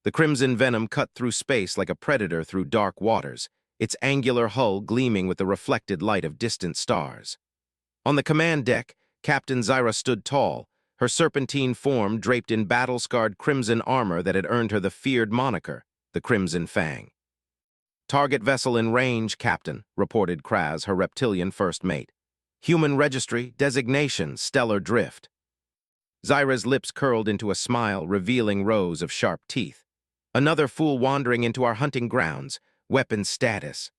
The crimson venom cut through space like a predator through dark waters, its angular hull gleaming with the reflected light of distant stars. On the command deck, Captain Zyra stood tall, her serpentine form draped in battle-scarred crimson armor that had earned her the feared moniker, the Crimson Fang. "Target vessel in range, Captain," reported Kraz, her reptilian first mate. "Human registry, designation, stellar drift." Zyra's lips curled into a smile, revealing rows of sharp teeth. "Another fool wandering into our hunting grounds. Weapon status."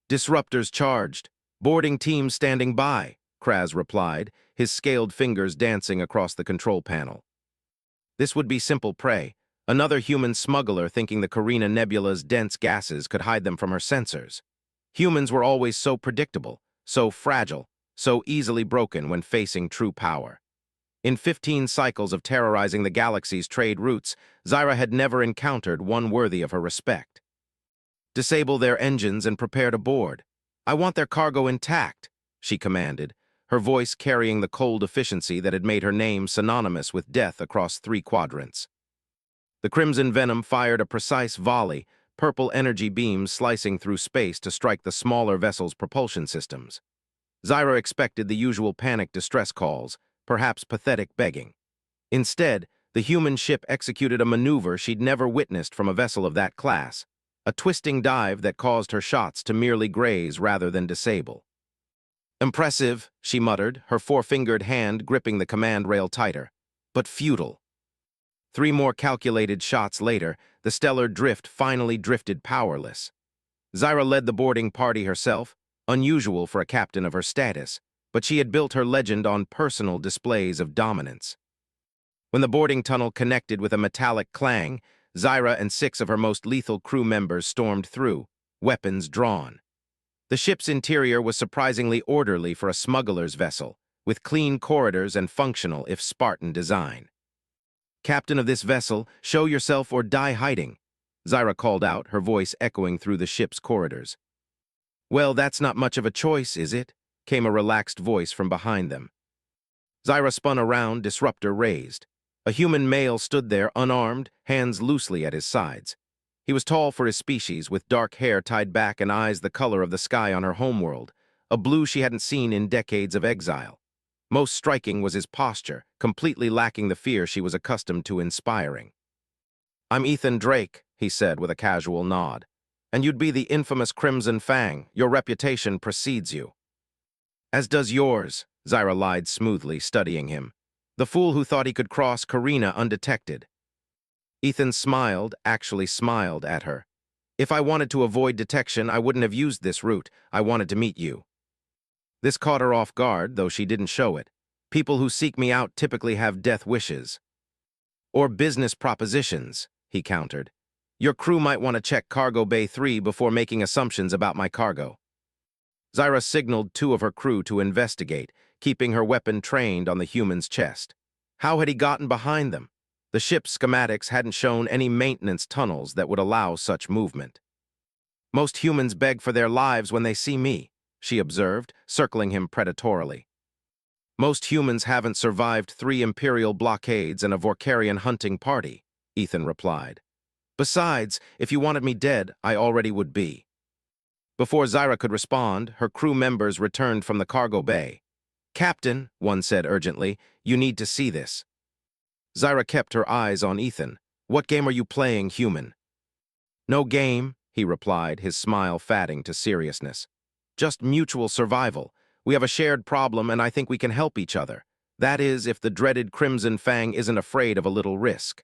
"Disruptors charged. Boarding team standing by," Kraz replied, his scaled fingers dancing across the control panel. This would be simple prey, another human smuggler thinking the Carina Nebula's dense gases could hide them from her sensors. Humans were always so predictable, so fragile, so easily broken when facing true power. In 15 cycles of terrorizing the galaxy's trade routes, Zyra had never encountered one worthy of her respect. "Disable their engines and prepare to board. I want their cargo intact," she commanded, her voice carrying the cold efficiency that had made her name synonymous with death across 3 quadrants. The crimson venom fired a precise volley, purple energy beams slicing through space to strike the smaller vessel's propulsion systems. Zyra expected the usual panic distress calls, perhaps pathetic begging. Instead, the human ship executed a maneuver she'd never witnessed from a vessel of that class, a twisting dive that caused her shots to merely graze rather than disable. "Impressive," she muttered, her four-fingered hand gripping the command rail tighter, "but futile." 3 more calculated shots later, the stellar drift finally drifted powerless. Zyra led the boarding party herself, unusual for a captain of her status, but she had built her legend on personal displays of dominance. When the boarding tunnel connected with a metallic clang, Zyra and 6 of her most lethal crew members stormed through, weapons drawn. The ship's interior was surprisingly orderly for a smuggler's vessel, with clean corridors and functional, if Spartan, design. "Captain of this vessel, show yourself or die hiding," Zyra called out, her voice echoing through the ship's corridors. "Well, that's not much of a choice, is it?" came a relaxed voice from behind them. Zyra spun around, disruptor raised. A human male stood there, unarmed, hands loosely at his sides. He was tall for his species, with dark hair tied back and eyes the color of the sky on her homeworld, a blue she hadn't seen in decades of exile. Most striking was his posture, completely lacking the fear she was accustomed to inspiring. "I'm Ethan Drake," he said with a casual nod. "And you'd be the infamous Crimson Fang. Your reputation precedes you." "As does yours," Zyra lied smoothly, studying him. "The fool who thought he could cross Carina undetected." Ethan smiled, actually smiled at her. "If I wanted to avoid detection, I wouldn't have used this route. I wanted to meet you." This caught her off guard, though she didn't show it. "People who seek me out typically have death wishes." "Or business propositions," he countered. "Your crew might want to check Cargo Bay 3 before making assumptions about my cargo." Zyra signaled 2 of her crew to investigate, keeping her weapon trained on the human's chest. How had he gotten behind them? The ship's schematics hadn't shown any maintenance tunnels that would allow such movement. "Most humans beg for their lives when they see me," she observed, circling him predatorily. "Most humans haven't survived 3 Imperial blockades and a Vorkarian hunting party," Ethan replied. "Besides, if you wanted me dead, I already would be." Before Zyra could respond, her crew members returned from the cargo bay. "Captain," one said urgently, "you need to see this." Zyra kept her eyes on Ethan. "What game are you playing, human?" "No game," he replied, his smile fading to seriousness. "Just mutual survival. We have a shared problem, and I think we can help each other. That is, if the dreaded Crimson Fang isn't afraid of a little risk."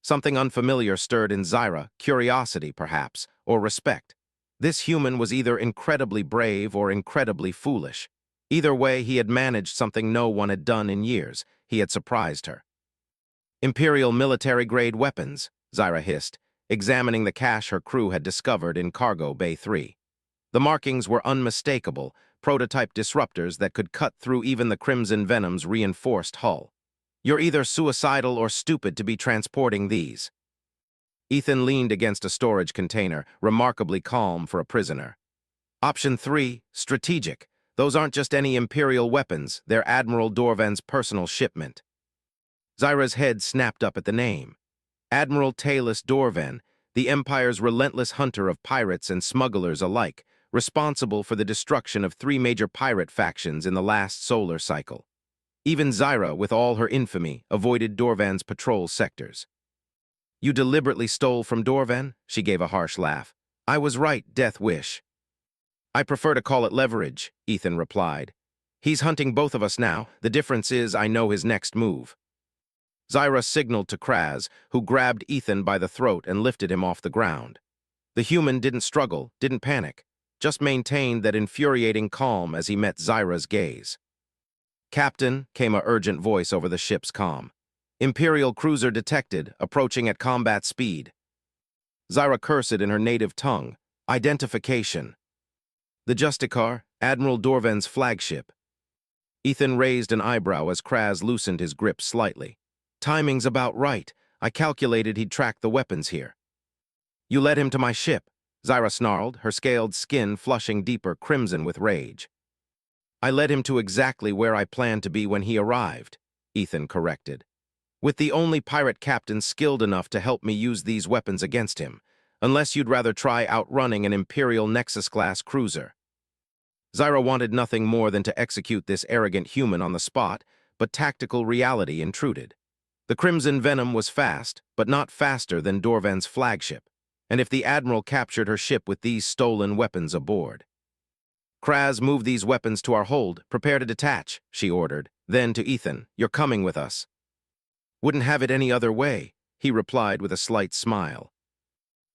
Something unfamiliar stirred in Zyra, curiosity, perhaps, or respect. This human was either incredibly brave or incredibly foolish. Either way, he had managed something no one had done in years. He had surprised her. "Imperial military-grade weapons," Zyra hissed, examining the cache her crew had discovered in Cargo Bay 3. The markings were unmistakable, prototype disruptors that could cut through even the Crimson Venom's reinforced hull. "You're either suicidal or stupid to be transporting these." Ethan leaned against a storage container, remarkably calm for a prisoner. "Option 3, strategic. Those aren't just any Imperial weapons, they're Admiral Dorvan's personal shipment." Zyra's head snapped up at the name. Admiral Talis Dorvan, the Empire's relentless hunter of pirates and smugglers alike, responsible for the destruction of 3 major pirate factions in the last solar cycle. Even Zyra, with all her infamy, avoided Dorvan's patrol sectors. "You deliberately stole from Dorvan?" She gave a harsh laugh. "I was right, Death Wish." "I prefer to call it leverage," Ethan replied. "He's hunting both of us now. The difference is I know his next move." Zyra signaled to Kraz, who grabbed Ethan by the throat and lifted him off the ground. The human didn't struggle, didn't panic, just maintained that infuriating calm as he met Zyra's gaze. "Captain," came a urgent voice over the ship's comm. "Imperial cruiser detected, approaching at combat speed." Zyra cursed in her native tongue. "Identification." "The Justicar, Admiral Dorvan's flagship." Ethan raised an eyebrow as Kraz loosened his grip slightly. "Timing's about right. I calculated he'd track the weapons here." "You led him to my ship," Zyra snarled, her scaled skin flushing deeper crimson with rage. "I led him to exactly where I planned to be when he arrived," Ethan corrected. "With the only pirate captain skilled enough to help me use these weapons against him, unless you'd rather try outrunning an Imperial Nexus-class cruiser." Zyra wanted nothing more than to execute this arrogant human on the spot, but tactical reality intruded. The Crimson Venom was fast, but not faster than Dorvan's flagship, and if the Admiral captured her ship with these stolen weapons aboard. "Kraz, move these weapons to our hold. Prepare to detach," she ordered. Then to Ethan, "You're coming with us." "Wouldn't have it any other way," he replied with a slight smile.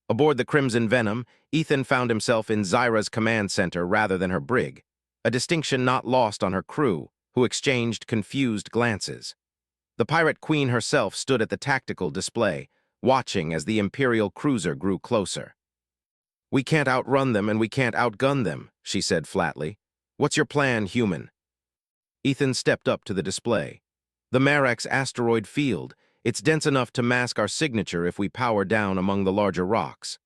Aboard the Crimson Venom, Ethan found himself in Zyra's command center rather than her brig, a distinction not lost on her crew, who exchanged confused glances. The pirate queen herself stood at the tactical display, watching as the Imperial cruiser grew closer. "We can't outrun them and we can't outgun them," she said flatly. "What's your plan, human?" Ethan stepped up to the display. "The Marax asteroid field. It's dense enough to mask our signature if we power down among the larger rocks."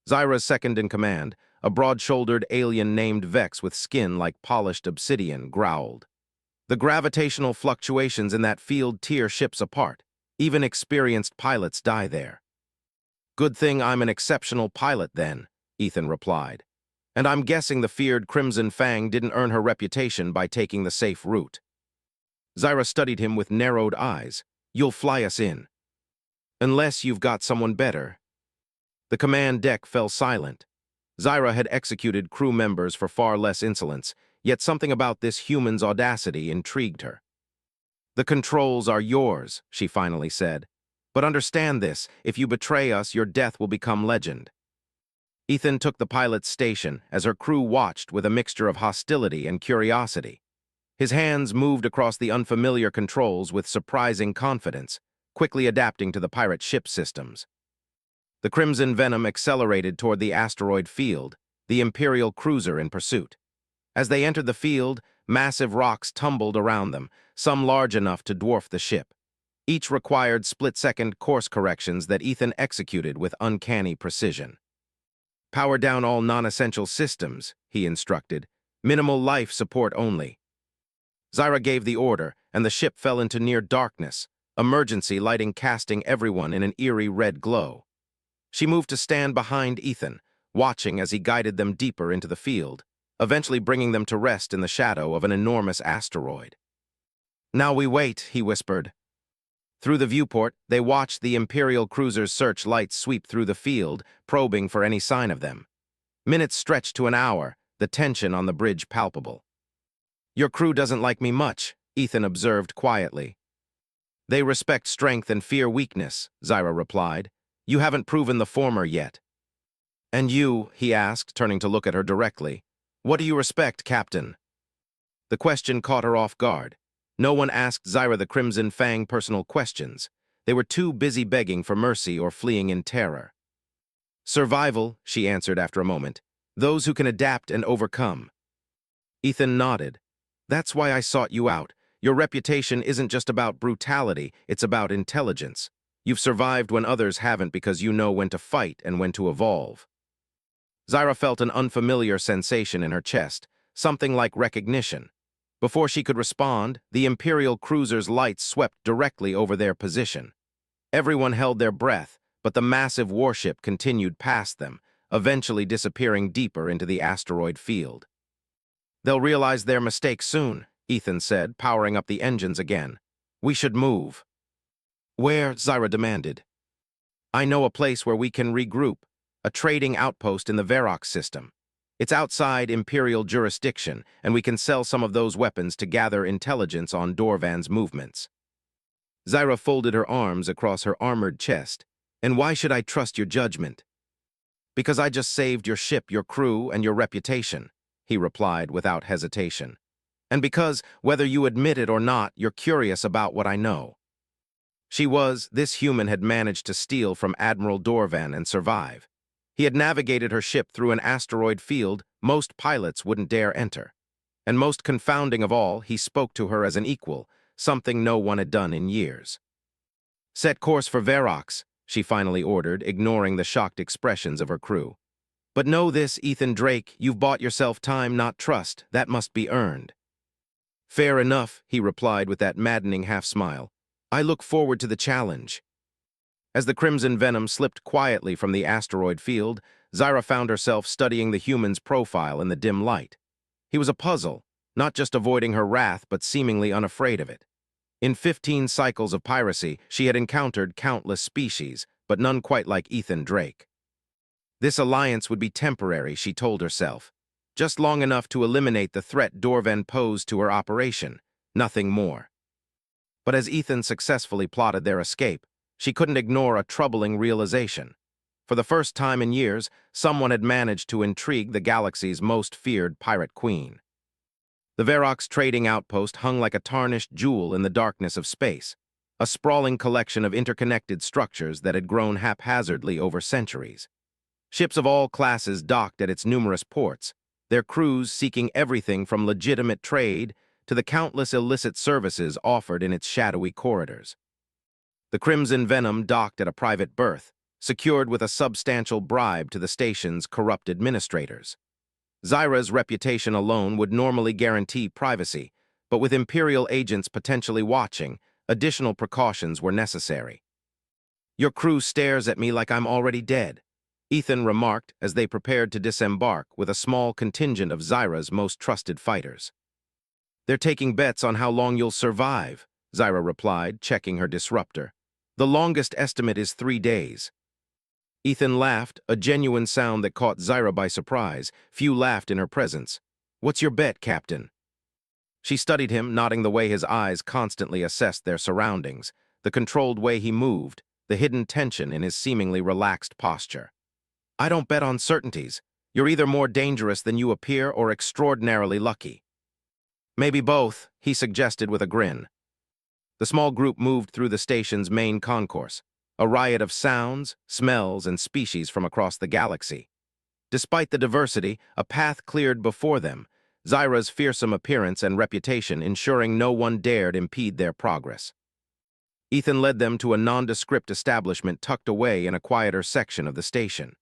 Zyra's second-in-command, a broad-shouldered alien named Vex with skin like polished obsidian, growled. "The gravitational fluctuations in that field tear ships apart. Even experienced pilots die there." "Good thing I'm an exceptional pilot, then," Ethan replied. "And I'm guessing the feared Crimson Fang didn't earn her reputation by taking the safe route." Zyra studied him with narrowed eyes. "You'll fly us in." "Unless you've got someone better." The command deck fell silent. Zyra had executed crew members for far less insolence, yet something about this human's audacity intrigued her. "The controls are yours," she finally said. "But understand this, if you betray us, your death will become legend." Ethan took the pilot's station as her crew watched with a mixture of hostility and curiosity. His hands moved across the unfamiliar controls with surprising confidence, quickly adapting to the pirate ship systems. The Crimson Venom accelerated toward the asteroid field, the Imperial cruiser in pursuit. As they entered the field, massive rocks tumbled around them, some large enough to dwarf the ship. Each required split-second course corrections that Ethan executed with uncanny precision. "Power down all non-essential systems," he instructed. "Minimal life support only." Zyra gave the order, and the ship fell into near darkness, emergency lighting casting everyone in an eerie red glow. She moved to stand behind Ethan, watching as he guided them deeper into the field, eventually bringing them to rest in the shadow of an enormous asteroid. "Now we wait," he whispered. Through the viewport, they watched the Imperial cruiser's searchlights sweep through the field, probing for any sign of them. Minutes stretched to an hour, the tension on the bridge palpable. "Your crew doesn't like me much," Ethan observed quietly. "They respect strength and fear weakness," Zyra replied. "You haven't proven the former yet." "And you," he asked, turning to look at her directly. "What do you respect, Captain?" The question caught her off guard. No one asked Zyra the Crimson Fang personal questions. They were too busy begging for mercy or fleeing in terror. "Survival," she answered after a moment. "Those who can adapt and overcome." Ethan nodded. "That's why I sought you out. Your reputation isn't just about brutality, it's about intelligence. You've survived when others haven't because you know when to fight and when to evolve." Zyra felt an unfamiliar sensation in her chest, something like recognition. Before she could respond, the Imperial cruiser's lights swept directly over their position. Everyone held their breath, but the massive warship continued past them, eventually disappearing deeper into the asteroid field. "They'll realize their mistake soon," Ethan said, powering up the engines again. "We should move." "Where?" Zyra demanded. "I know a place where we can regroup, a trading outpost in the Verox system. It's outside Imperial jurisdiction, and we can sell some of those weapons to gather intelligence on Dorvan's movements." Zyra folded her arms across her armored chest. "And why should I trust your judgment?" "Because I just saved your ship, your crew, and your reputation," he replied without hesitation. "And because, whether you admit it or not, you're curious about what I know." This human had managed to steal from Admiral Dorvan and survive. He had navigated her ship through an asteroid field most pilots wouldn't dare enter. And most confounding of all, he spoke to her as an equal, something no one had done in years. "Set course for Verox," she finally ordered, ignoring the shocked expressions of her crew. "But know this, Ethan Drake, you've bought yourself time, not trust. That must be earned." "Fair enough," he replied with that maddening half-smile. "I look forward to the challenge." As the crimson venom slipped quietly from the asteroid field, Zyra found herself studying the human's profile in the dim light. He was a puzzle, not just avoiding her wrath, but seemingly unafraid of it. In 15 cycles of piracy, she had encountered countless species, but none quite like Ethan Drake. This alliance would be temporary, she told herself. Just long enough to eliminate the threat Dorvan posed to her operation, nothing more. But as Ethan successfully plotted their escape, she couldn't ignore a troubling realization. For the first time in years, someone had managed to intrigue the galaxy's most feared pirate queen. The Verox trading outpost hung like a tarnished jewel in the darkness of space, a sprawling collection of interconnected structures that had grown haphazardly over centuries. Ships of all classes docked at its numerous ports, their crews seeking everything from legitimate trade to the countless illicit services offered in its shadowy corridors. The Crimson Venom docked at a private berth, secured with a substantial bribe to the station's corrupt administrators. Zyra's reputation alone would normally guarantee privacy, but with Imperial agents potentially watching, additional precautions were necessary. "Your crew stares at me like I'm already dead," Ethan remarked as they prepared to disembark with a small contingent of Zyra's most trusted fighters. "They're taking bets on how long you'll survive," Zyra replied, checking her disruptor. "The longest estimate is 3 days." Ethan laughed, a genuine sound that caught Zyra by surprise. Few laughed in her presence. "What's your bet, Captain?" She studied him, nodding the way his eyes constantly assessed their surroundings, the controlled way he moved, the hidden tension in his seemingly relaxed posture. "I don't bet on certainties. You're either more dangerous than you appear or extraordinarily lucky." "Maybe both," he suggested with a grin. The small group moved through the station's main concourse, a riot of sounds, smells, and species from across the galaxy. Despite the diversity, a path cleared before them, Zyra's fearsome appearance and reputation ensuring no one dared impede their progress. Ethan led them to a nondescript establishment tucked away in a quieter section of the station.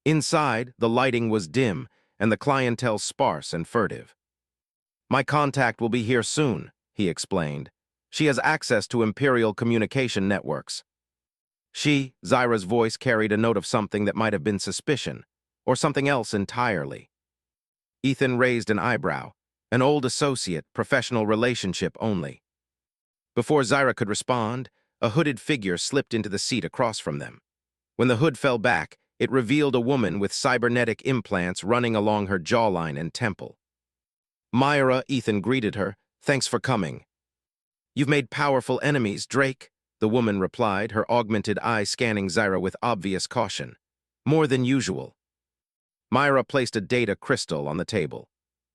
Inside, the lighting was dim, and the clientele sparse and furtive. "My contact will be here soon," he explained. "She has access to Imperial communication networks." Zyra's voice carried a note of something that might have been suspicion, or something else entirely. Ethan raised an eyebrow. "An old associate, professional relationship only." Before Zyra could respond, a hooded figure slipped into the seat across from them. When the hood fell back, it revealed a woman with cybernetic implants running along her jawline and temple. "Myra," Ethan greeted her. "Thanks for coming." "You've made powerful enemies, Drake," the woman replied, her augmented eye scanning Zyra with obvious caution. "More than usual." Myra placed a data crystal on the table.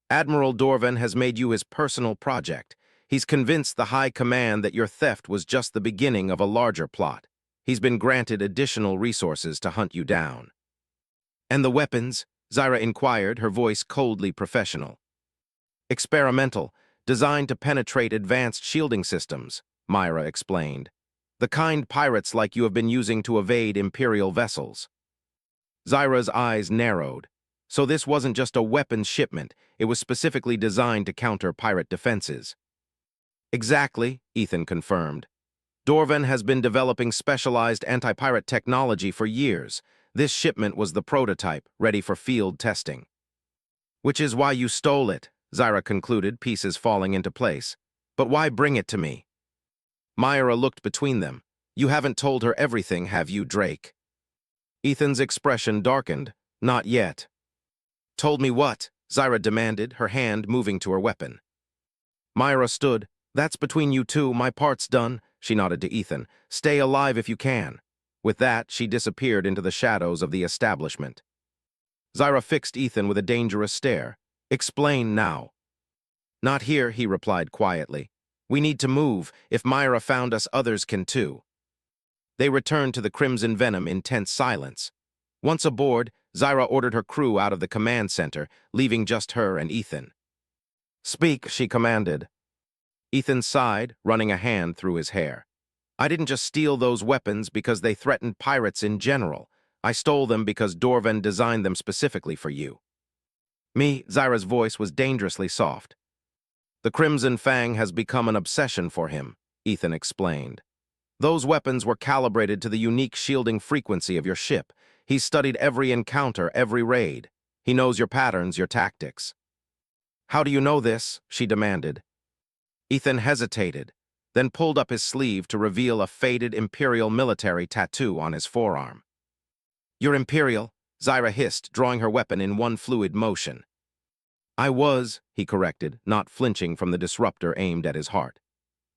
"Admiral Dorvan has made you his personal project. He's convinced the High Command that your theft was just the beginning of a larger plot. He's been granted additional resources to hunt you down." "And the weapons?" Zyra inquired, her voice coldly professional. "Experimental, designed to penetrate advanced shielding systems," Myra explained. "The kind pirates like you have been using to evade Imperial vessels." Zyra's eyes narrowed. So this wasn't just a weapons shipment, it was specifically designed to counter pirate defenses. "Exactly," Ethan confirmed. Dorvan has been developing specialized anti-pirate technology for years. This shipment was the prototype, ready for field testing. Which is why you stole it, Zyra concluded, pieces falling into place. But why bring it to me? Myra looked between them. You haven't told her everything, have you, Drake? Ethan's expression darkened. Not yet. Told me what? Zyra demanded, her hand moving to her weapon. Myra stood. That's between you two, my part's done, she nodded to Ethan. Stay alive if you can. With that, she disappeared into the shadows of the establishment. Zyra fixed Ethan with a dangerous stare. Explain now. Not here, he replied quietly. We need to move. If Myra found us, others can too. They returned to the Crimson Venom in tense silence. Once aboard, Zyra ordered her crew out of the command center, leaving just her and Ethan. Speak, she commanded. Ethan sighed, running a hand through his hair. I didn't just steal those weapons because they threatened pirates in general. I stole them because Dorvan designed them specifically for you. Me, Zyra's voice was dangerously soft. The Crimson Fang has become an obsession for him, Ethan explained. Those weapons were calibrated to the unique shielding frequency of your ship. He's studied every encounter, every raid. He knows your patterns, your tactics. How do you know this? She demanded. Ethan hesitated, then pulled up his sleeve to reveal a faded Imperial military tattoo on his forearm. You're Imperial, Zyra hissed, drawing her weapon in one fluid motion. I was, he corrected, not flinching from the disruptor aimed at his heart.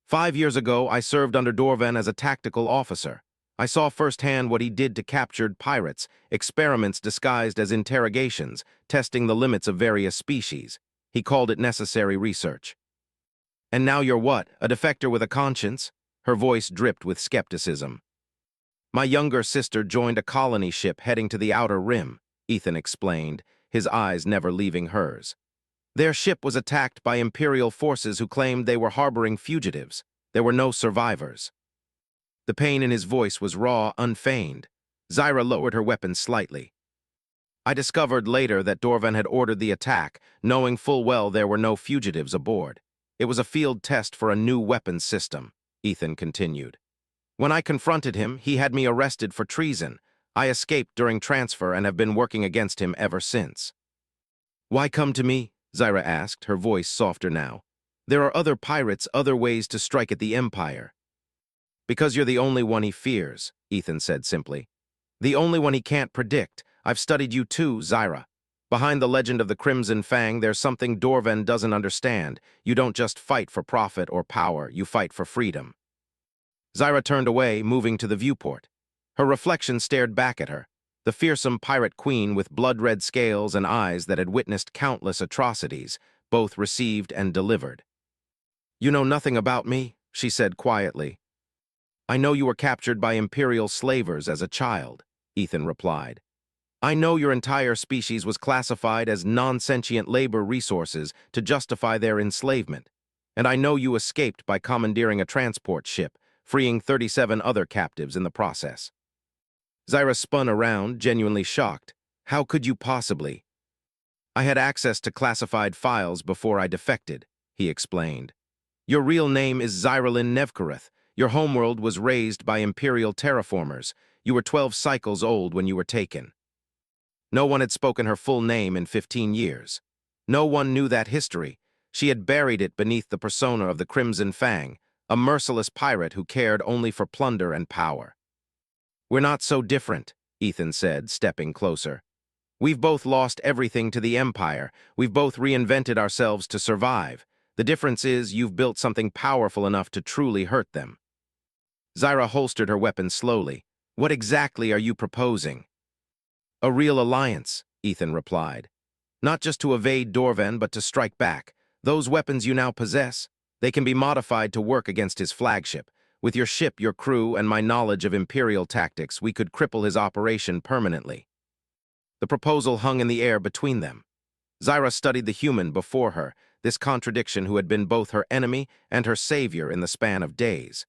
5 years ago, I served under Dorvan as a tactical officer. I saw firsthand what he did to captured pirates, experiments disguised as interrogations, testing the limits of various species. He called it necessary research. And now you're what, a defector with a conscience? Her voice dripped with skepticism. My younger sister joined a colony ship heading to the Outer Rim, Ethan explained, his eyes never leaving hers. Their ship was attacked by Imperial forces who claimed they were harboring fugitives. There were no survivors. The pain in his voice was raw, unfeigned. Zyra lowered her weapon slightly. I discovered later that Dorvan had ordered the attack, knowing full well there were no fugitives aboard. It was a field test for a new weapons system, Ethan continued. When I confronted him, he had me arrested for treason. I escaped during transfer and have been working against him ever since. Why come to me? Zyra asked, her voice softer now. There are other pirates, other ways to strike at the Empire. Because you're the only one he fears, Ethan said simply. The only one he can't predict. I've studied you too, Zyra. Behind the legend of the Crimson Fang, there's something Dorvan doesn't understand. You don't just fight for profit or power, you fight for freedom. Zyra turned away, moving to the viewport. Her reflection stared back at her, the fearsome pirate queen with blood-red scales and eyes that had witnessed countless atrocities, both received and delivered. You know nothing about me, she said quietly. I know you were captured by Imperial slavers as a child, Ethan replied. I know your entire species was classified as non-sentient labor resources to justify their enslavement. And I know you escaped by commandeering a transport ship, freeing 37 other captives in the process. Zyra spun around, genuinely shocked. How could you possibly? I had access to classified files before I defected, he explained. Your real name is Zyralyn Nevkerath. Your homeworld was raised by Imperial terraformers. You were 12 cycles old when you were taken. No one had spoken her full name in 15 years. No one knew that history. She had buried it beneath the persona of the Crimson Fang, a merciless pirate who cared only for plunder and power. We're not so different, Ethan said, stepping closer. We've both lost everything to the Empire. We've both reinvented ourselves to survive. The difference is you've built something powerful enough to truly hurt them. Zyra holstered her weapon slowly. What exactly are you proposing? A real alliance, Ethan replied. Not just to evade Dorvan, but to strike back. Those weapons you now possess, they can be modified to work against his flagship. With your ship, your crew, and my knowledge of Imperial tactics, we could cripple his operation permanently. The proposal hung in the air between them. Zyra studied the human before her, this contradiction who had been both her enemy and her savior in the span of days.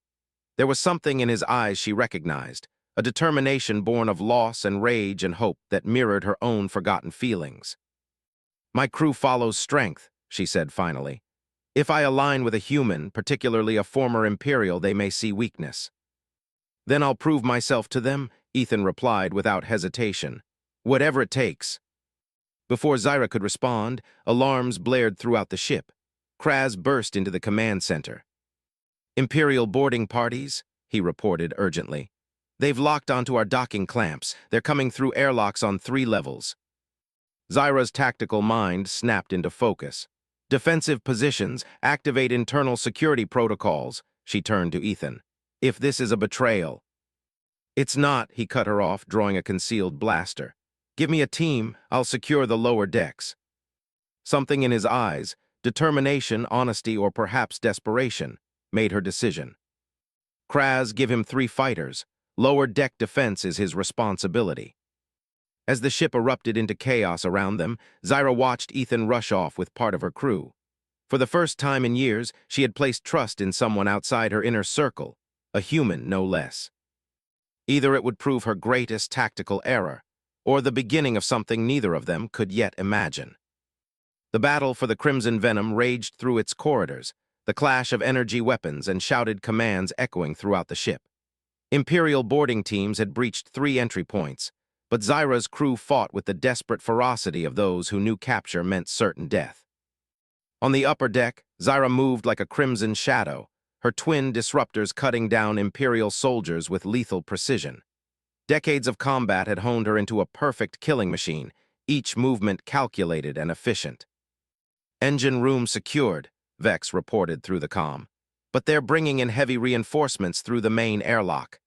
There was something in his eyes she recognized, a determination born of loss and rage and hope that mirrored her own forgotten feelings. My crew follows strength, she said finally. If I align with a human, particularly a former Imperial, they may see weakness. Then I'll prove myself to them, Ethan replied without hesitation. Whatever it takes. Before Zyra could respond, alarms blared throughout the ship. Kraz burst into the command center. Imperial boarding parties, he reported urgently. They've locked onto our docking clamps. They're coming through airlocks on 3 levels. Zyra's tactical mind snapped into focus. Defensive positions, activate internal security protocols, she turned to Ethan. If this is a betrayal. It's not, he cut her off, drawing a concealed blaster. Give me a team, I'll secure the lower decks. Something in his eyes, determination, honesty, or perhaps desperation, made her decision. Kraz, give him 3 fighters. Lower deck defense is his responsibility. As the ship erupted into chaos around them, Zyra watched Ethan rush off with part of her crew. For the first time in years, she had placed trust in someone outside her inner circle, a human no less. Either it would prove her greatest tactical error, or the beginning of something neither of them could yet imagine. The battle for the Crimson Venom raged through its corridors, the clash of energy weapons and shouted commands echoing throughout the ship. Imperial boarding teams had breached 3 entry points, but Zyra's crew fought with the desperate ferocity of those who knew capture meant certain death. On the upper deck, Zyra moved like a crimson shadow, her twin disruptors cutting down Imperial soldiers with lethal precision. Decades of combat had honed her into a perfect killing machine, each movement calculated and efficient. Engine room secured, Vex reported through the comm. But they're bringing in heavy reinforcements through the main airlock.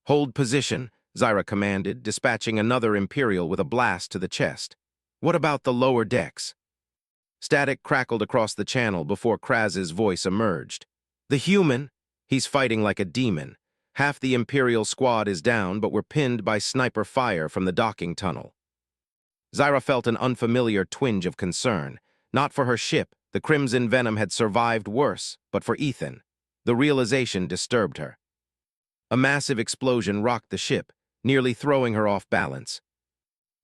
Hold position, Zyra commanded, dispatching another Imperial with a blast to the chest. What about the lower decks? Static crackled across the channel before Kraz's voice emerged. The human? He's fighting like a demon. Half the Imperial squad is down, but we're pinned by sniper fire from the docking tunnel. Zyra felt an unfamiliar twinge of concern. Not for her ship, the Crimson Venom had survived worse, but for Ethan. The realization disturbed her. A massive explosion rocked the ship, nearly throwing her off balance.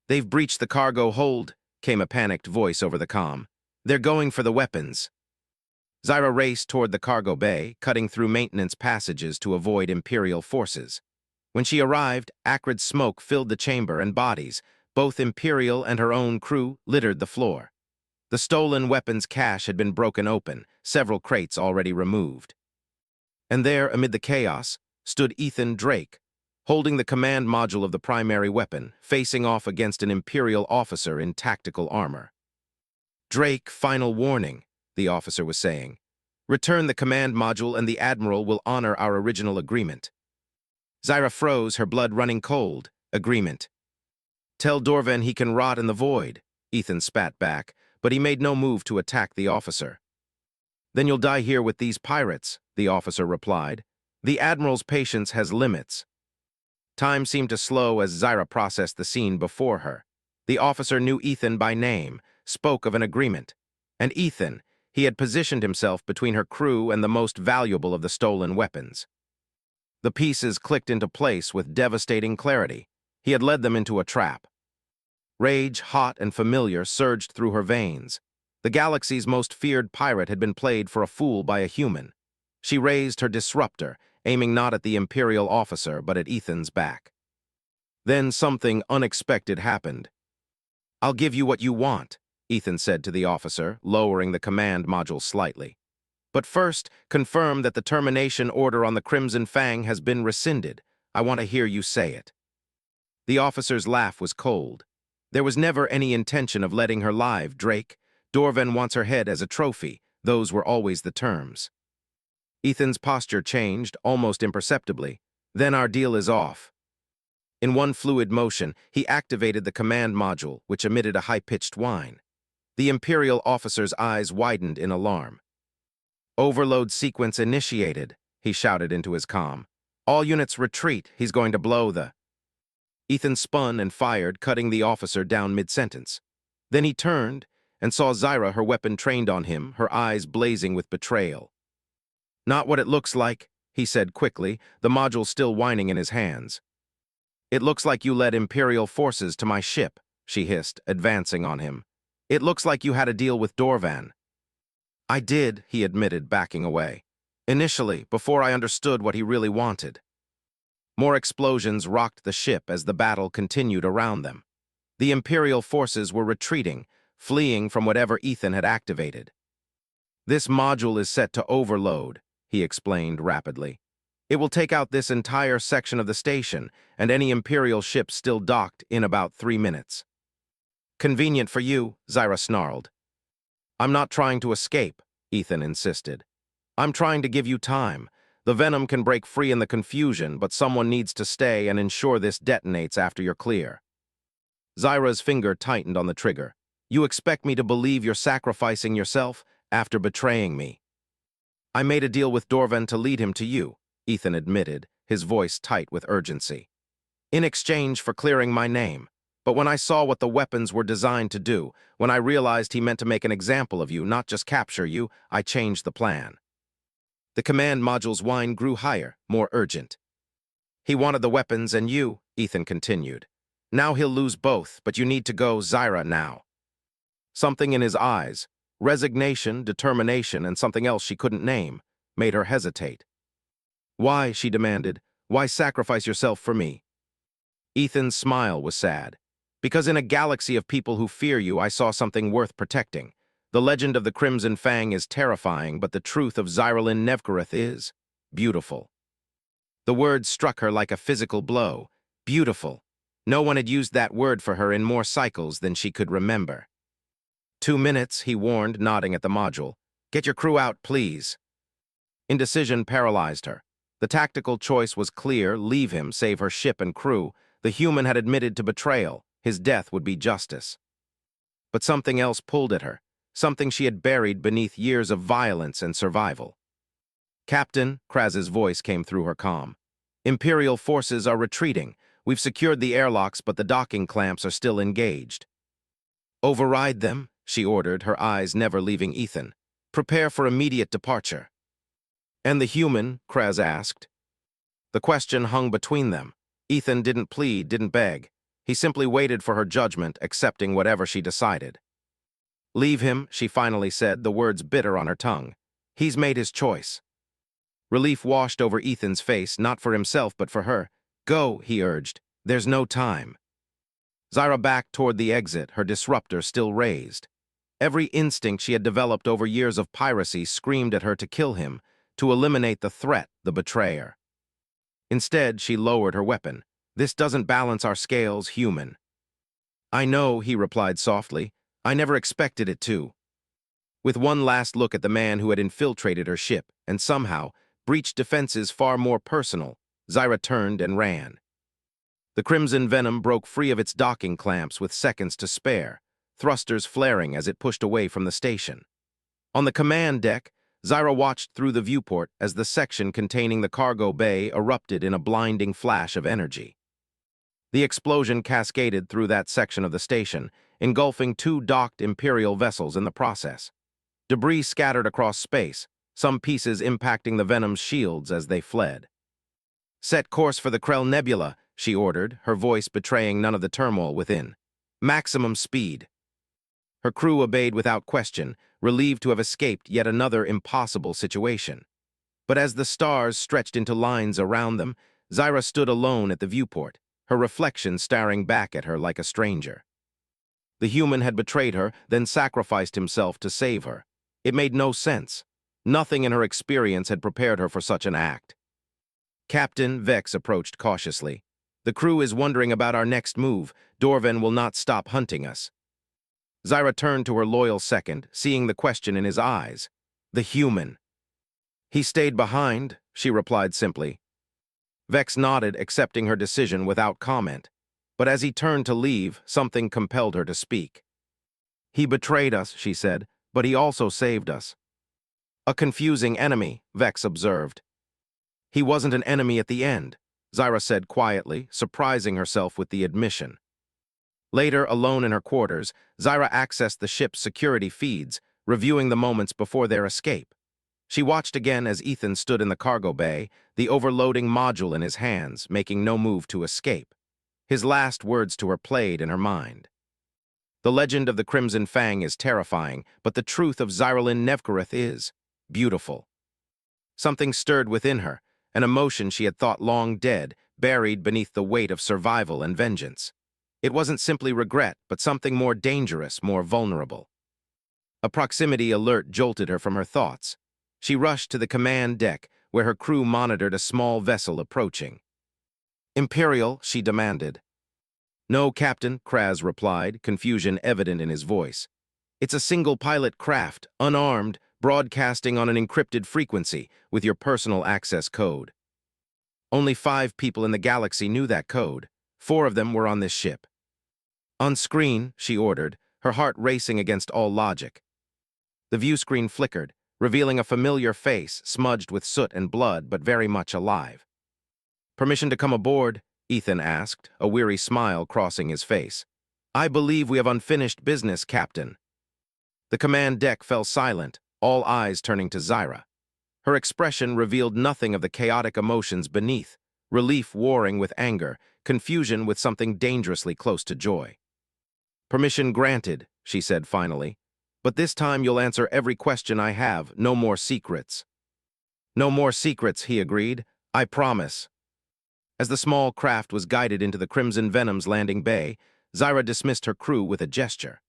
They've breached the cargo hold, came a panicked voice over the comm. They're going for the weapons. Zyra raced toward the cargo bay, cutting through maintenance passages to avoid Imperial forces. When she arrived, acrid smoke filled the chamber and bodies, both Imperial and her own crew, littered the floor. The stolen weapons cache had been broken open, several crates already removed. And there, amid the chaos, stood Ethan Drake, holding the command module of the primary weapon, facing off against an Imperial officer in tactical armor. Drake, final warning, the officer was saying. Return the command module and the Admiral will honor our original agreement. Zyra froze, her blood running cold. Agreement. Tell Dorvan he can rot in the void, Ethan spat back, but he made no move to attack the officer. Then you'll die here with these pirates, the officer replied. The Admiral's patience has limits. Time seemed to slow as Zyra processed the scene before her. The officer knew Ethan by name, spoke of an agreement. And Ethan, he had positioned himself between her crew and the most valuable of the stolen weapons. The pieces clicked into place with devastating clarity. He had led them into a trap. Rage, hot and familiar, surged through her veins. The galaxy's most feared pirate had been played for a fool by a human. She raised her disruptor, aiming not at the Imperial officer but at Ethan's back. Then something unexpected happened. I'll give you what you want, Ethan said to the officer, lowering the command module slightly. But first, confirm that the termination order on the Crimson Fang has been rescinded. I want to hear you say it. The officer's laugh was cold. There was never any intention of letting her live, Drake. Dorvan wants her head as a trophy. Those were always the terms. Ethan's posture changed, almost imperceptibly. Then our deal is off. In one fluid motion, he activated the command module, which emitted a high-pitched whine. The Imperial officer's eyes widened in alarm. Overload sequence initiated, he shouted into his comm. All units retreat, he's going to blow the... Ethan spun and fired, cutting the officer down mid-sentence. Then he turned and saw Zyra, her weapon trained on him, her eyes blazing with betrayal. Not what it looks like, he said quickly, the module still whining in his hands. It looks like you led Imperial forces to my ship, she hissed, advancing on him. It looks like you had a deal with Dorvan. I did, he admitted, backing away. Initially, before I understood what he really wanted. More explosions rocked the ship as the battle continued around them. The Imperial forces were retreating, fleeing from whatever Ethan had activated. This module is set to overload, he explained rapidly. It will take out this entire section of the station and any Imperial ship still docked in about 3 minutes. Convenient for you, Zyra snarled. I'm not trying to escape, Ethan insisted. I'm trying to give you time. The venom can break free in the confusion, but someone needs to stay and ensure this detonates after you're clear. Zyra's finger tightened on the trigger. You expect me to believe you're sacrificing yourself after betraying me? I made a deal with Dorvan to lead him to you, Ethan admitted, his voice tight with urgency. In exchange for clearing my name. But when I saw what the weapons were designed to do, when I realized he meant to make an example of you, not just capture you, I changed the plan. The command module's whine grew higher, more urgent. He wanted the weapons and you, Ethan continued. Now he'll lose both, but you need to go, Zyra, now. Something in his eyes, resignation, determination, and something else she couldn't name, made her hesitate. Why, she demanded, why sacrifice yourself for me? Ethan's smile was sad. Because in a galaxy of people who fear you, I saw something worth protecting. The legend of the Crimson Fang is terrifying, but the truth of Zyralin Nevkareth is beautiful. The word struck her like a physical blow. Beautiful. No one had used that word for her in more cycles than she could remember. 2 minutes, he warned, nodding at the module. Get your crew out, please. Indecision paralyzed her. The tactical choice was clear, leave him, save her ship and crew. The human had admitted to betrayal. His death would be justice. But something else pulled at her, something she had buried beneath years of violence and survival. Captain, Kraz's voice came through her comm. Imperial forces are retreating. We've secured the airlocks, but the docking clamps are still engaged. Override them, she ordered, her eyes never leaving Ethan. Prepare for immediate departure. And the human, Kraz asked. The question hung between them. Ethan didn't plead, didn't beg. He simply waited for her judgment, accepting whatever she decided. Leave him, she finally said, the words bitter on her tongue. He's made his choice. Relief washed over Ethan's face, not for himself but for her. Go, he urged. There's no time. Zyra backed toward the exit, her disruptor still raised. Every instinct she had developed over years of piracy screamed at her to kill him, to eliminate the threat, the betrayer. Instead, she lowered her weapon. This doesn't balance our scales, human. I know, he replied softly. I never expected it to. With one last look at the man who had infiltrated her ship and somehow breached defenses far more personal, Zyra turned and ran. The crimson venom broke free of its docking clamps with seconds to spare, thrusters flaring as it pushed away from the station. On the command deck, Zyra watched through the viewport as the section containing the cargo bay erupted in a blinding flash of energy. The explosion cascaded through that section of the station, engulfing 2 docked Imperial vessels in the process. Debris scattered across space, some pieces impacting the Venom's shields as they fled. Set course for the Krell Nebula, she ordered, her voice betraying none of the turmoil within. Maximum speed. Her crew obeyed without question, relieved to have escaped yet another impossible situation. But as the stars stretched into lines around them, Zyra stood alone at the viewport, her reflection staring back at her like a stranger. The human had betrayed her, then sacrificed himself to save her. It made no sense. Nothing in her experience had prepared her for such an act. Captain, Vex approached cautiously. The crew is wondering about our next move. Dorvan will not stop hunting us. Zyra turned to her loyal second, seeing the question in his eyes. The human. He stayed behind, she replied simply. Vex nodded, accepting her decision without comment. But as he turned to leave, something compelled her to speak. He betrayed us, she said, but he also saved us. A confusing enemy, Vex observed. He wasn't an enemy at the end, Zyra said quietly, surprising herself with the admission. Later, alone in her quarters, Zyra accessed the ship's security feeds, reviewing the moments before their escape. She watched again as Ethan stood in the cargo bay, the overloading module in his hands, making no move to escape. His last words to her played in her mind. The legend of the Crimson Fang is terrifying, but the truth of Xyralyn Nevkerath is beautiful. Something stirred within her, an emotion she had thought long dead, buried beneath the weight of survival and vengeance. It wasn't simply regret, but something more dangerous, more vulnerable. A proximity alert jolted her from her thoughts. She rushed to the command deck, where her crew monitored a small vessel approaching. "Imperial," she demanded. "No, Captain," Kraz replied, confusion evident in his voice. "It's a single-pilot craft, unarmed, broadcasting on an encrypted frequency with your personal access code." Only 5 people in the galaxy knew that code. 4 of them were on this ship. "On screen," she ordered, her heart racing against all logic. The view screen flickered, revealing a familiar face, smudged with soot and blood, but very much alive. "Permission to come aboard?" Ethan asked, a weary smile crossing his face. "I believe we have unfinished business, Captain." The command deck fell silent, all eyes turning to Zyra. Her expression revealed nothing of the chaotic emotions beneath, relief warring with anger, confusion with something dangerously close to joy. "Permission granted," she said finally. "But this time you'll answer every question I have, no more secrets." "No more secrets," he agreed. "I promise." As the small craft was guided into the Crimson Venom's landing bay, Zyra dismissed her crew with a gesture.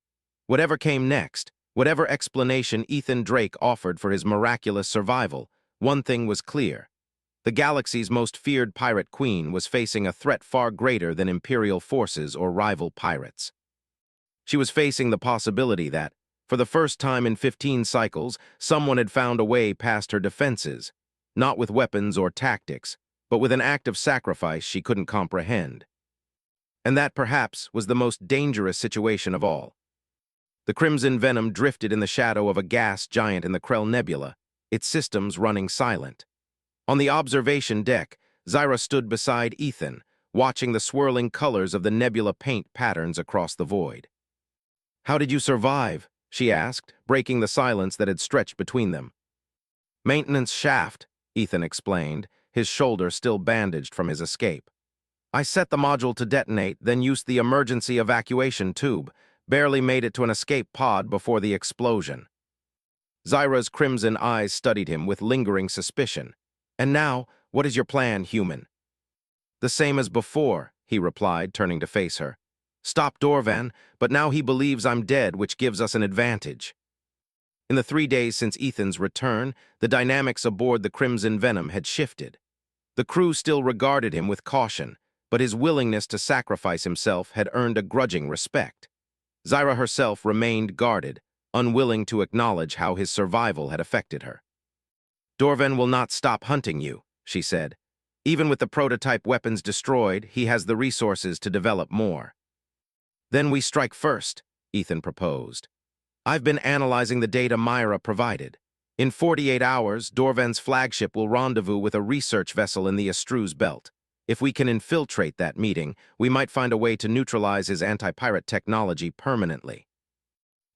Whatever came next, whatever explanation Ethan Drake offered for his miraculous survival, one thing was clear. The galaxy's most feared pirate queen was facing a threat far greater than Imperial forces or rival pirates. She was facing the possibility that, for the first time in 15 cycles, someone had found a way past her defenses, not with weapons or tactics, but with an act of sacrifice she couldn't comprehend. And that, perhaps, was the most dangerous situation of all. The Crimson Venom drifted in the shadow of a gas giant in the Krell Nebula, its systems running silent. On the observation deck, Zyra stood beside Ethan, watching the swirling colors of the nebula paint patterns across the void. "How did you survive?" she asked, breaking the silence that had stretched between them. "Maintenance shaft," Ethan explained, his shoulder still bandaged from his escape. "I set the module to detonate, then used the emergency evacuation tube, barely made it to an escape pod before the explosion." Zyra's crimson eyes studied him with lingering suspicion. "And now, what is your plan, human?" "The same as before," he replied, turning to face her. "Stop Dorvan, but now he believes I'm dead, which gives us an advantage." In the 3 days since Ethan's return, the dynamics aboard the Crimson Venom had shifted. The crew still regarded him with caution, but his willingness to sacrifice himself had earned a grudging respect. Zyra herself remained guarded, unwilling to acknowledge how his survival had affected her. "Dorvan will not stop hunting you," she said. "Even with the prototype weapons destroyed, he has the resources to develop more." "Then we strike first," Ethan proposed. "I've been analyzing the data Myra provided. In 48 hours, Dorvan's flagship will rendezvous with a research vessel in the Estruz Belt. If we can infiltrate that meeting, we might find a way to neutralize his anti-pirate technology permanently."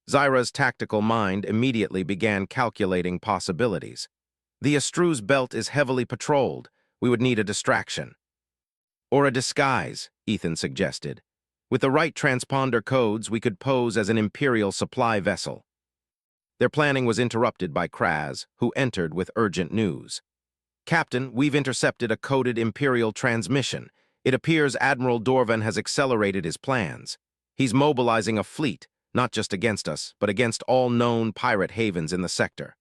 Zyra's tactical mind immediately began calculating possibilities. "The Estruz Belt is heavily patrolled. We would need a distraction." "Or a disguise," Ethan suggested. "With the right transponder codes, we could pose as an Imperial supply vessel." Their planning was interrupted by Kraz, who entered with urgent news. "Captain, we've intercepted a coded Imperial transmission. It appears Admiral Dorvan has accelerated his plans. He's mobilizing a fleet, not just against us, but against all known pirate havens in the sector."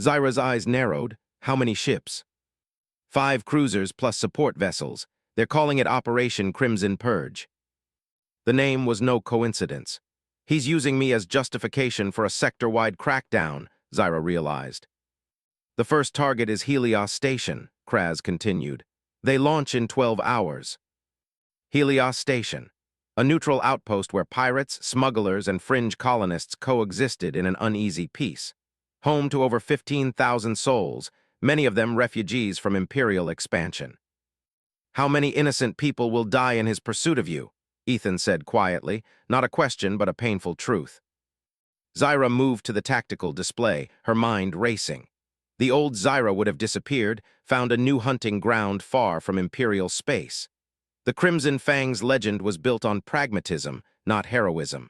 Zyra's eyes narrowed. "How many ships?" "5 cruisers plus support vessels. They're calling it Operation Crimson Purge." The name was no coincidence. "He's using me as justification for a sector-wide crackdown," Zyra realized. "The first target is Helios Station," Kraz continued. "They launch in 12 hours. Helios Station, a neutral outpost where pirates, smugglers, and fringe colonists coexisted in an uneasy peace. Home to over 15,000 souls, many of them refugees from Imperial expansion. "How many innocent people will die in his pursuit of you?" Ethan said quietly, not a question but a painful truth. Zyra moved to the tactical display, her mind racing. The old Zyra would have disappeared, found a new hunting ground far from Imperial space. The Crimson Fang's legend was built on pragmatism, not heroism.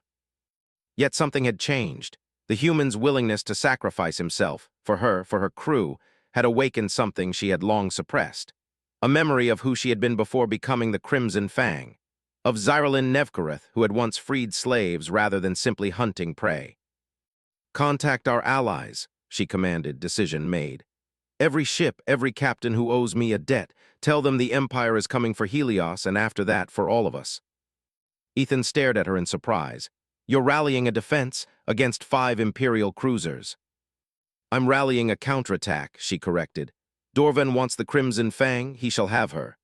Yet something had changed. The human's willingness to sacrifice himself, for her crew, had awakened something she had long suppressed. A memory of who she had been before becoming the Crimson Fang, of Zyralin Nevkarath, who had once freed slaves rather than simply hunting prey. "Contact our allies," she commanded, decision made. "Every ship, every captain who owes me a debt, tell them the Empire is coming for Helios and after that for all of us." Ethan stared at her in surprise. "You're rallying a defense against 5 Imperial cruisers." "I'm rallying a counterattack," she corrected. "Dorvan wants the Crimson Fang, he shall have her."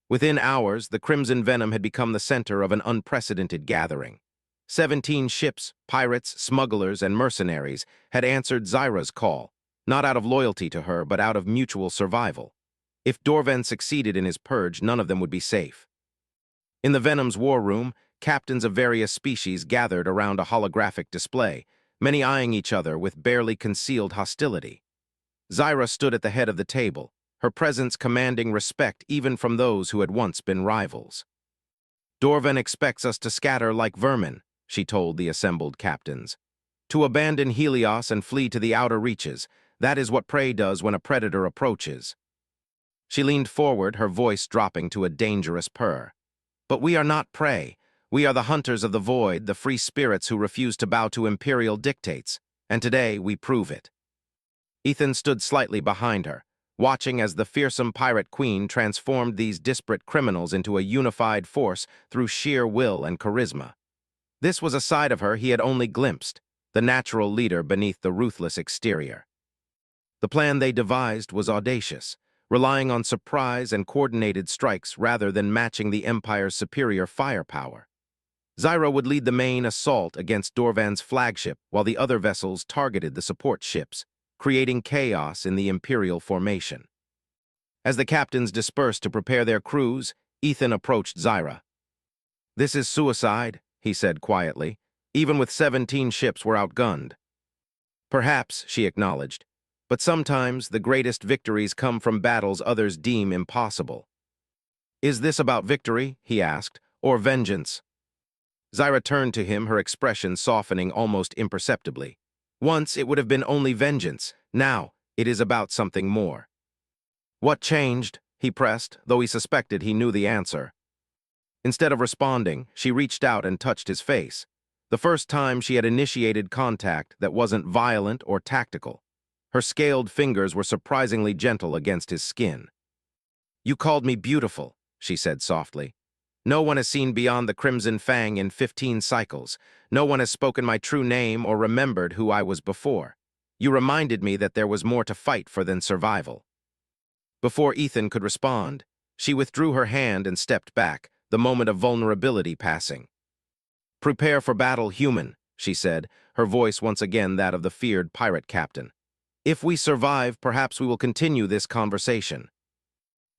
Within hours, the Crimson Venom had become the center of an unprecedented gathering. 17 ships, pirates, smugglers, and mercenaries had answered Zyra's call, not out of loyalty to her, but out of mutual survival. If Dorvan succeeded in his purge, none of them would be safe. In the Venom's war room, captains of various species gathered around a holographic display, many eyeing each other with barely concealed hostility. Zyra stood at the head of the table, her presence commanding respect even from those who had once been rivals. "Dorvan expects us to scatter like vermin," she told the assembled captains. "To abandon Helios and flee to the outer reaches. That is what prey does when a predator approaches." She leaned forward, her voice dropping to a dangerous purr. "But we are not prey. We are the hunters of the void, the free spirits who refuse to bow to imperial dictates, and today we prove it." Ethan stood slightly behind her, watching as the fearsome pirate queen transformed these disparate criminals into a unified force through sheer will and charisma. This was a side of her he had only glimpsed, the natural leader beneath the ruthless exterior. The plan they devised was audacious, relying on surprise and coordinated strikes rather than matching the Empire's superior firepower. Zyra would lead the main assault against Dorvan's flagship while the other vessels targeted the support ships, creating chaos in the Imperial formation. As the captains dispersed to prepare their crews, Ethan approached Zyra. "This is suicide," he said quietly. "Even with 17 ships we're outgunned." "Perhaps," she acknowledged, "but sometimes the greatest victories come from battles others deem impossible." "Is this about victory," he asked, "or vengeance?" Zyra turned to him, her expression softening almost imperceptibly. "Once it would have been only vengeance. Now it is about something more." "What changed?" he pressed, though he suspected he knew the answer. Instead of responding, she reached out and touched his face, the first time she had initiated contact that wasn't violent or tactical. Her scaled fingers were surprisingly gentle against his skin. "You called me beautiful," she said softly. "No one has seen beyond the Crimson Fang in 15 cycles. No one has spoken my true name or remembered who I was before. You reminded me that there was more to fight for than survival." Before Ethan could respond, she withdrew her hand and stepped back, the moment of vulnerability passing. "Prepare for battle, human," she said, her voice once again that of the feared pirate captain. "If we survive, perhaps we will continue this conversation."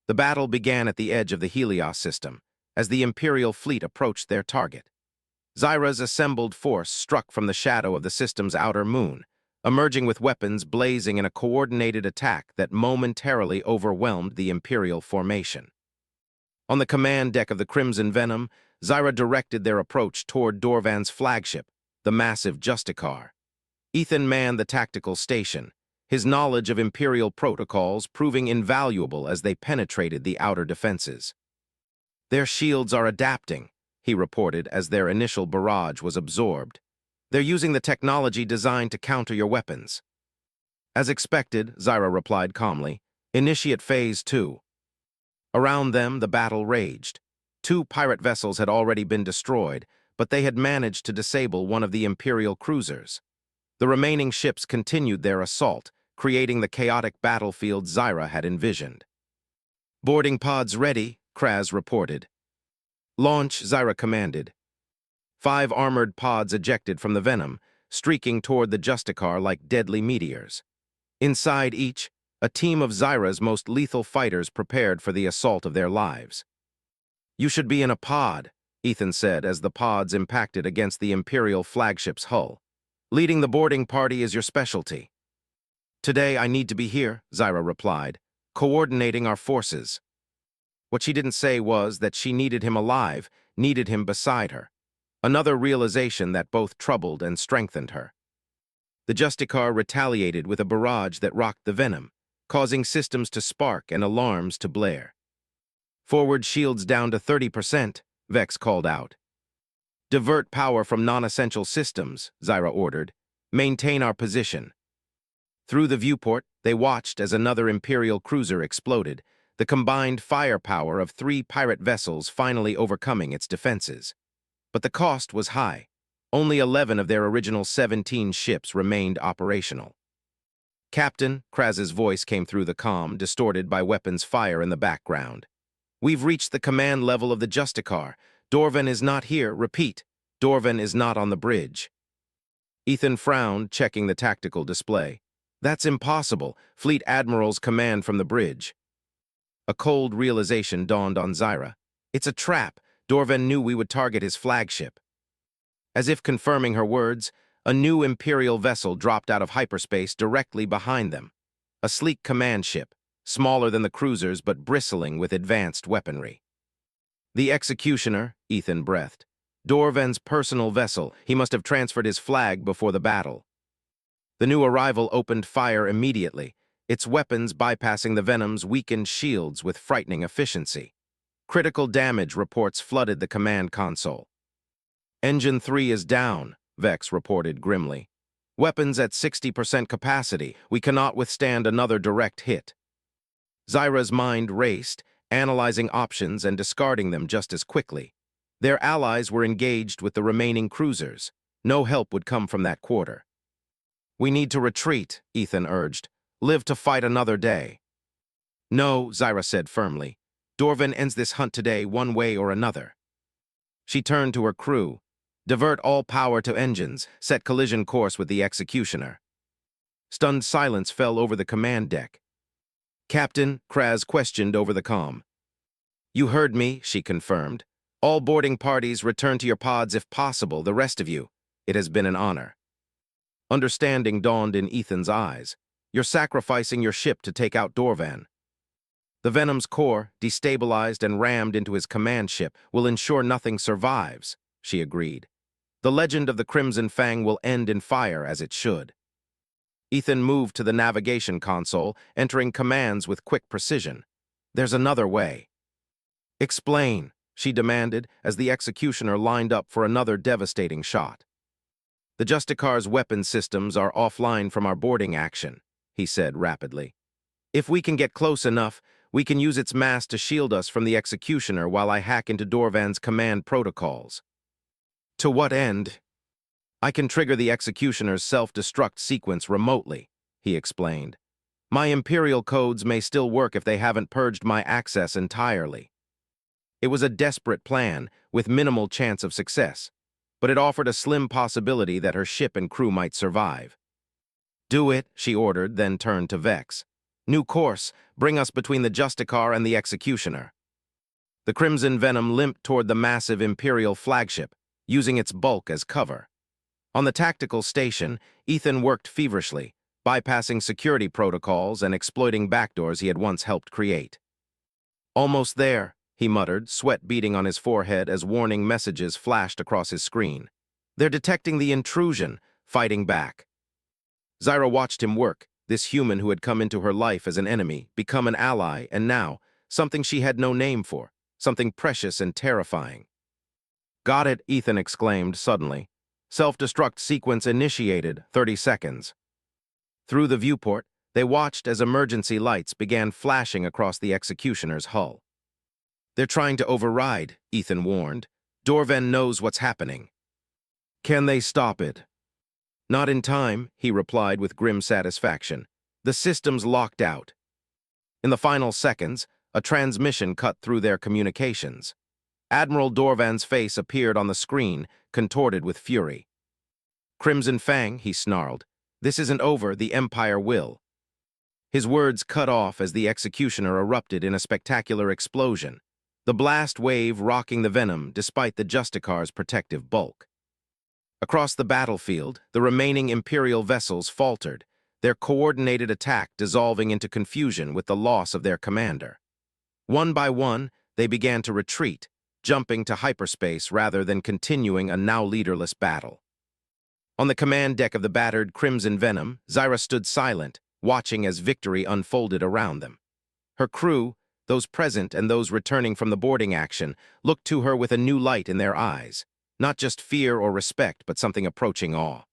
The battle began at the edge of the Helios system, as the Imperial fleet approached their target. Zyra's assembled force struck from the shadow of the system's outer moon, emerging with weapons blazing in a coordinated attack that momentarily overwhelmed the Imperial formation. On the command deck of the Crimson Venom, Zyra directed their approach toward Dorvan's flagship, the massive Justicar. Ethan manned the tactical station, his knowledge of Imperial protocols proving invaluable as they penetrated the outer defenses. "Their shields are adapting," he reported as their initial barrage was absorbed. "They're using the technology designed to counter your weapons." "As expected," Zyra replied calmly. "Initiate Phase 2. Around them, the battle raged. 2 pirate vessels had already been destroyed, but they had managed to disable one of the Imperial cruisers. The remaining ships continued their assault, creating the chaotic battlefield Zyra had envisioned. "Boarding pods ready," Kraz reported. "Launch," Zyra commanded. 5 armored pods ejected from the Venom, streaking toward the Justicar like deadly meteors. Inside each, a team of Zyra's most lethal fighters prepared for the assault of their lives. "You should be in a pod," Ethan said as the pods impacted against the Imperial flagship's hull. "Leading the boarding party is your specialty." "Today I need to be here," Zyra replied, "coordinating our forces." What she didn't say was that she needed him alive, needed him beside her. Another realization that both troubled and strengthened her. The Justicar retaliated with a barrage that rocked the Venom, causing systems to spark and alarms to blare. "Forward shields down to 30%, Vex called out. "Divert power from non-essential systems," Zyra ordered. "Maintain our position." Through the viewport, they watched as another Imperial cruiser exploded, the combined firepower of 3 pirate vessels finally overcoming its defenses. But the cost was high. Only 11 of their original 17 ships remained operational. "Captain," Kraz's voice came through the comm, distorted by weapons fire in the background. "We've reached the command level of the Justicar. Dorvan is not here. Repeat, Dorvan is not on the bridge." Ethan frowned, checking the tactical display. "That's impossible. Fleet Admiral's command from the bridge." A cold realization dawned on Zyra. "It's a trap. Dorvan knew we would target his flagship." As if confirming her words, a new Imperial vessel dropped out of hyperspace directly behind them. A sleek command ship, smaller than the cruisers but bristling with advanced weaponry. "The Executioner," Ethan breathed. "Dorvan's personal vessel. He must have transferred his flag before the battle." The new arrival opened fire immediately, its weapons bypassing the Venom's weakened shields with frightening efficiency. Critical damage reports flooded the command console. "Engine 3 is down," Vex reported grimly. "Weapons at 60% capacity. We cannot withstand another direct hit." Zyra's mind raced, analyzing options and discarding them just as quickly. Their allies were engaged with the remaining cruisers. No help would come from that quarter. "We need to retreat," Ethan urged. "Live to fight another day." "No," Zyra said firmly. "Dorvan ends this hunt today one way or another." She turned to her crew. "Divert all power to engines. Set collision course with the Executioner." Stunned silence fell over the command deck. "Captain," Kraz questioned over the comm. "You heard me," she confirmed. "All boarding parties return to your pods if possible, the rest of you. It has been an honor." Understanding dawned in Ethan's eyes. "You're sacrificing your ship to take out Dorvan." "The Venom's core, destabilized and rammed into his command ship, will ensure nothing survives," she agreed. "The legend of the Crimson Fang will end in fire as it should." Ethan moved to the navigation console, entering commands with quick precision. "There's another way." "Explain," she demanded as the Executioner lined up for another devastating shot. "The Justicar's weapon systems are offline from our boarding action," he said rapidly. "If we can get close enough, we can use its mass to shield us from the Executioner while I hack into Dorvan's command protocols." "To what end?" "I can trigger the Executioner's self-destruct sequence remotely," he explained. "My Imperial codes may still work if they haven't purged my access entirely." It was a desperate plan, with minimal chance of success, but it offered a slim possibility that her ship and crew might survive. "Do it," she ordered, then turned to Vex. "New course. Bring us between the Justicar and the Executioner." The Crimson Venom limped toward the massive Imperial flagship, using its bulk as cover. On the tactical station, Ethan worked feverishly, bypassing security protocols and exploiting backdoors he had once helped create. "Almost there," he muttered, sweat beading on his forehead as warning messages flashed across his screen. "They're detecting the intrusion, fighting back." Zyra watched him work, this human who had come into her life as an enemy, become an ally, and now, something she had no name for, something precious and terrifying. "Got it," Ethan exclaimed suddenly. "Self-destruct sequence initiated, 30 seconds. Through the viewport, they watched as emergency lights began flashing across the Executioner's hull. "They're trying to override," Ethan warned. "Dorvan knows what's happening." "Can they stop it?" "Not in time," he replied with grim satisfaction. "The system's locked out." In the final seconds, a transmission cut through their communications. Admiral Dorvan's face appeared on the screen, contorted with fury. "Crimson Fang," he snarled. "This isn't over, the Empire will." His words cut off as the Executioner erupted in a spectacular explosion, the blast wave rocking the Venom despite the Justicar's protective bulk. Across the battlefield, the remaining Imperial vessels faltered, their coordinated attack dissolving into confusion with the loss of their commander. One by one, they began to retreat, jumping to hyperspace rather than continuing a now leaderless battle. On the command deck of the battered Crimson Venom, Zyra stood silent, watching as victory unfolded around them. Her crew, those present and those returning from the boarding action, looked to her with a new light in their eyes, not just fear or respect, but something approaching awe.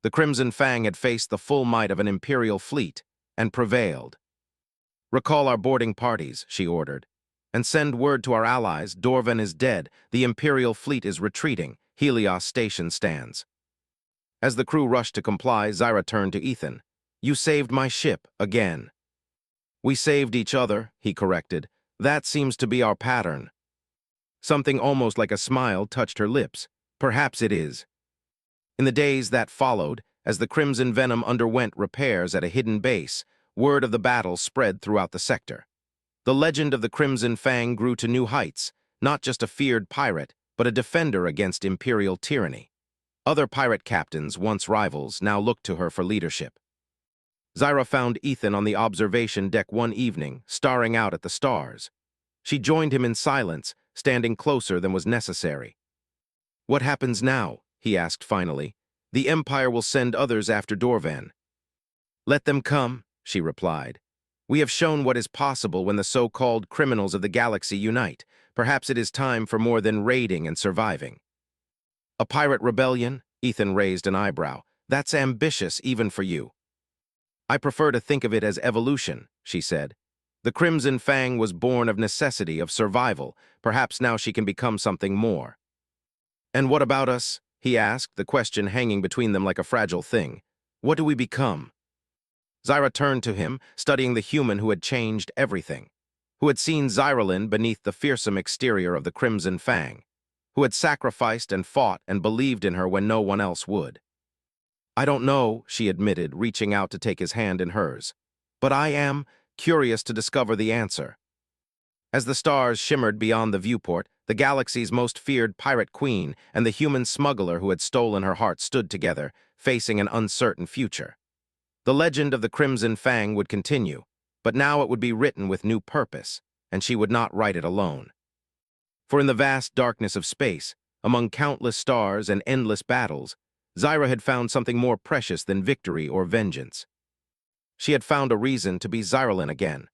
The Crimson Fang had faced the full might of an Imperial fleet and prevailed. "Recall our boarding parties," she ordered, "and send word to our allies. Dorvan is dead, the Imperial fleet is retreating, Helios station stands." As the crew rushed to comply, Zyra turned to Ethan. "You saved my ship, again." "We saved each other," he corrected. "That seems to be our pattern." Something almost like a smile touched her lips. "Perhaps it is." In the days that followed, as the Crimson Venom underwent repairs at a hidden base, word of the battle spread throughout the sector. The legend of the Crimson Fang grew to new heights, not just a feared pirate, but a defender against Imperial tyranny. Other pirate captains, once rivals, now looked to her for leadership. Zyra found Ethan on the observation deck one evening, staring out at the stars. She joined him in silence, standing closer than was necessary. "What happens now?" he asked finally. "The Empire will send others after Dorvan." "Let them come," she replied. "We have shown what is possible when the so-called criminals of the galaxy unite. Perhaps it is time for more than raiding and surviving." "A pirate rebellion?" Ethan raised an eyebrow. "That's ambitious even for you." "I prefer to think of it as evolution," she said. "The Crimson Fang was born of necessity, of survival. Perhaps now she can become something more." "And what about us?" he asked, the question hanging between them like a fragile thing. "What do we become?" Zyra turned to him, studying the human who had changed everything, who had seen Zyralin beneath the fearsome exterior of the Crimson Fang, who had sacrificed and fought and believed in her when no one else would. "I don't know," she admitted, reaching out to take his hand in hers. "But I am curious to discover the answer." As the stars shimmered beyond the viewport, the galaxy's most feared pirate queen and the human smuggler who had stolen her heart stood together, facing an uncertain future. The legend of the Crimson Fang would continue, but now it would be written with new purpose, and she would not write it alone. For in the vast darkness of space, among countless stars and endless battles, Zyra had found something more precious than victory or vengeance. She had found a reason to be Zyralin again,